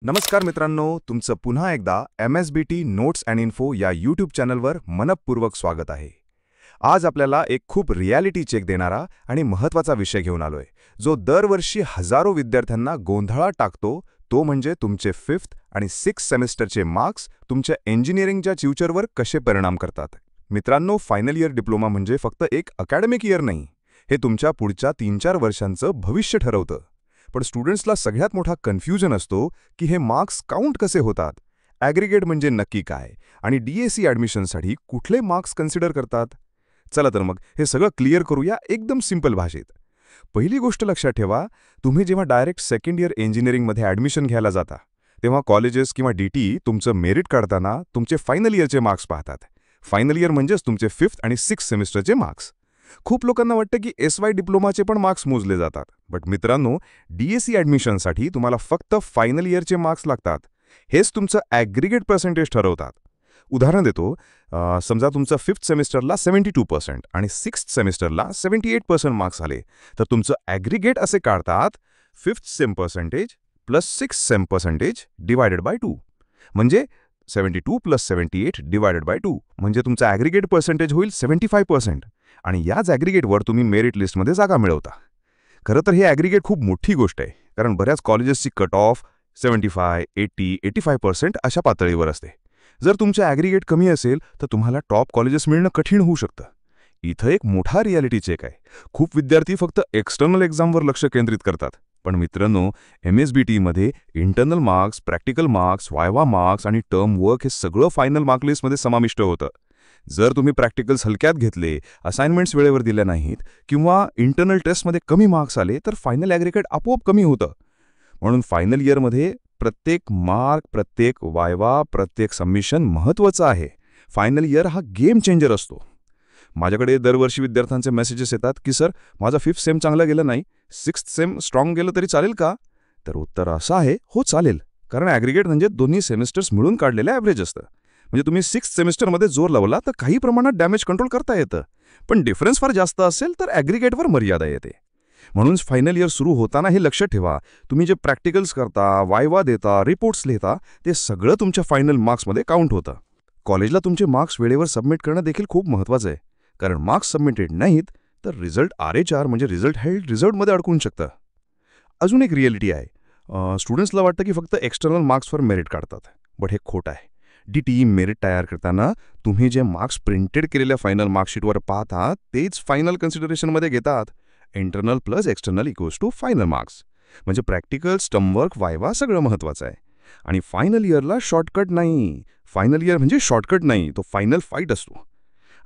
नमस्कार मित्रांनो, तुमचं पुन्हा एकदा MSBT नोट्स अँड इन्फो या यूट्यूब चॅनलवर मनपूर्वक स्वागत आहे. आज आपल्याला एक खूप रियालिटी चेक देणारा आणि महत्त्वाचा विषय घेऊन आलोय, जो दरवर्षी हजारो विद्यार्थ्यांना गोंधळात टाकतो. तो म्हणजे तुमचे 5th आणि 6th सेमेस्टरचे मार्क्स तुमच्या इंजिनिअरिंगच्या फ्युचरवर कसे परिणाम करतात. मित्रांनो, फायनल इयर डिप्लोमा म्हणजे फक्त एक अकॅडमिक इयर नाही, हे तुमच्या पुढच्या 3-4 वर्षांचं भविष्य ठरवतं. पण स्टुडंट्सला सगळ्यात मोठा कन्फ्युजन असतो की हे मार्क्स काउंट कसे होतात, ॲग्रिगेट म्हणजे नक्की काय, आणि DAC ॲडमिशनसाठी कुठले मार्क्स कन्सिडर करतात. चला तर मग हे सगळं क्लिअर करूया एकदम सिंपल भाषेत. पहिली गोष्ट लक्षात ठेवा, तुम्ही जेव्हा डायरेक्ट सेकंड इयर इंजिनिअरिंगमध्ये ॲडमिशन घ्यायला जाता, तेव्हा कॉलेजेस किंवा DT तुमचं मेरिट काढताना तुमचे फायनल इयरचे मार्क्स पाहतात. फायनल इयर म्हणजेच तुमचे 5th आणि 6th सेमिस्टरचे मार्क्स. खूप लोकांना वाटतं की SY डिप्लोमाचे पण मार्क्स मोजले जातात. बट मित्रांनो, DAC ॲडमिशनसाठी तुम्हाला फक्त फायनल इयरचे मार्क्स लागतात. हेच तुमचं ॲग्रिगेट पर्सेंटेज ठरवतात. उदाहरण देतो, समजा तुमचं 5th सेमिस्टरला 72% आणि 6th सेमिस्टरला 78% मार्क्स आले, तर तुमचं ॲग्रिगेट असे काढतात 5th same percentage plus 6th same percentage divided by 2. म्हणजे 72 प्लस 78 डिवायडेड बाय 2 म्हणजे तुमचं ॲग्रिगेट पर्सेंटेज होईल 75%. आणि याच ॲग्रिगेटवर तुम्ही मेरिट लिस्टमध्ये जागा मिळवता. खरं तर हे ॲग्रिगेट खूप मोठी गोष्ट आहे, कारण बऱ्याच कॉलेजेसची कट ऑफ 75, 80, 85% अशा पातळीवर असते. जर तुमचं ॲग्रिगेट कमी असेल तर तुम्हाला टॉप कॉलेजेस मिळणं कठीण होऊ शकतं. इथं एक मोठा रियालिटी चेक आहे. खूप विद्यार्थी फक्त एक्सटर्नल एक्झामवर लक्ष केंद्रित करतात. पण मित्रांनो, MSBTमध्ये internal marks, practical marks, viva marks आणि टर्म वर्क हे सगळं फायनल मार्क लिस्टमध्ये समाविष्ट होतं. जर तुम्ही प्रॅक्टिकल्स हलक्यात घेतले, असाइनमेंट्स वेळेवर दिल्या नाहीत किंवा इंटरनल टेस्टमध्ये कमी मार्क्स आले, तर फायनल ॲग्रिगेट आपोआप कमी होतं. म्हणून फायनल इयरमध्ये प्रत्येक मार्क, प्रत्येक वायवा, प्रत्येक सबमिशन महत्त्वाचं आहे. फायनल इयर हा गेम चेंजर असतो. माझ्याकडे दरवर्षी विद्यार्थ्यांचे मेसेजेस येतात की सर, माझा 5th सेम चांगला गेला नाही, 6th सेम स्ट्रॉंग गेलं तरी चालेल का? तर उत्तर असं आहे, हो चालेल, कारण ॲग्रिगेट म्हणजे दोन्ही सेमिस्टर्स मिळून काढलेलं ॲव्हरेज असतं. म्हणजे तुम्ही 6th सेमिस्टरमध्ये जोर लावला तर काही प्रमाणात डॅमेज कंट्रोल करता येतं, पण डिफरन्स फार जास्त असेल तर ॲग्रिगेटवर मर्यादा येते. म्हणून फायनल इयर सुरू होताना हे लक्षात ठेवा, तुम्ही जे प्रॅक्टिकल्स करता, वायवा देता, रिपोर्ट्स लिहिता, ते सगळं तुमच्या फायनल मार्क्समध्ये काउंट होतं. कॉलेजला तुमचे मार्क्स वेळेवर सबमिट करणं देखील खूप महत्त्वाचं आहे, कारण मार्क्स सबमिटेड नाहीत तर रिझल्ट RHR म्हणजे रिझल्ट हेल्ड रिझल्टमध्ये अडकून शकतं. अजून एक रिॲलिटी आहे, स्टुडंट्सला वाटतं की फक्त एक्सटर्नल मार्क्सवर मेरिट काढतात, बट हे खोटं आहे. DT मेरिट तयार करताना तुम्ही जे मार्क्स प्रिंटेड केलेल्या फायनल मार्कशीटवर पाहता तेच फायनल कन्सिडरेशनमध्ये घेतात. Internal plus external equals to final marks. म्हणजे प्रॅक्टिकल, स्टमवर्क, वायवा सगळं महत्त्वाचं आहे. आणि फायनल इयरला शॉर्टकट नाही. फायनल इयर म्हणजे शॉर्टकट नाही, तो फायनल फाईट असतो.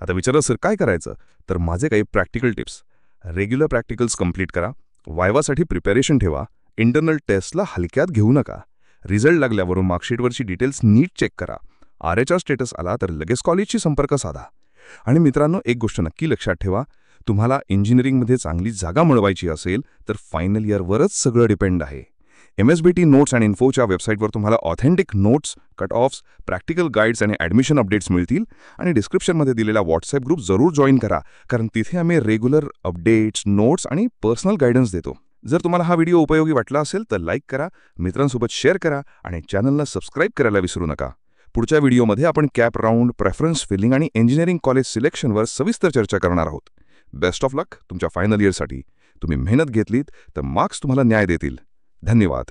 आता विचारा सर काय करायचं, तर माझे काही practical tips. Regular practicals complete करा, वायवासाठी प्रिपॅरेशन ठेवा, इंटरनल टेस्टला हलक्यात घेऊ नका, रिझल्ट लागल्यावरून मार्कशीटवरची डिटेल्स नीट चेक करा, RHR स्टेटस आला तर लगेच कॉलेजशी संपर्क साधा. आणि मित्रांनो, एक गोष्ट नक्की लक्षात ठेवा, तुम्हाला इंजिनिअरिंगमध्ये चांगली जागा मिळवायची असेल तर फायनल इयरवरच सगळं डिपेंड आहे. MSBT नोट्स अँड इन्फोच्या वेबसाईटवर तुम्हाला authentic notes, cut offs, practical guides आणि ॲडमिशन अपडेट्स मिळतील. आणि डिस्क्रिप्शनमध्ये दिलेला व्हॉट्सॲप ग्रुप जरूर जॉईन करा, कारण तिथे आम्ही रेग्युलर अपडेट्स, नोट्स आणि पर्सनल गायडन्स देतो. जर तुम्हाला हा व्हिडिओ उपयोगी वाटला असेल तर लाईक करा, मित्रांसोबत शेअर करा आणि चॅनलला सबस्क्राईब करायला विसरू नका. पुढच्या व्हिडिओमध्ये आपण कॅप राऊंड, प्रेफरन्स फिलिंग आणि इंजिनिअरिंग कॉलेज सिलेक्शनवर सविस्तर चर्चा करणार आहोत. बेस्ट ऑफ लक तुमच्या फायनल इयरसाठी. तुम्ही मेहनत घेतलीत तर मार्क्स तुम्हाला न्याय देतील. धन्यवाद.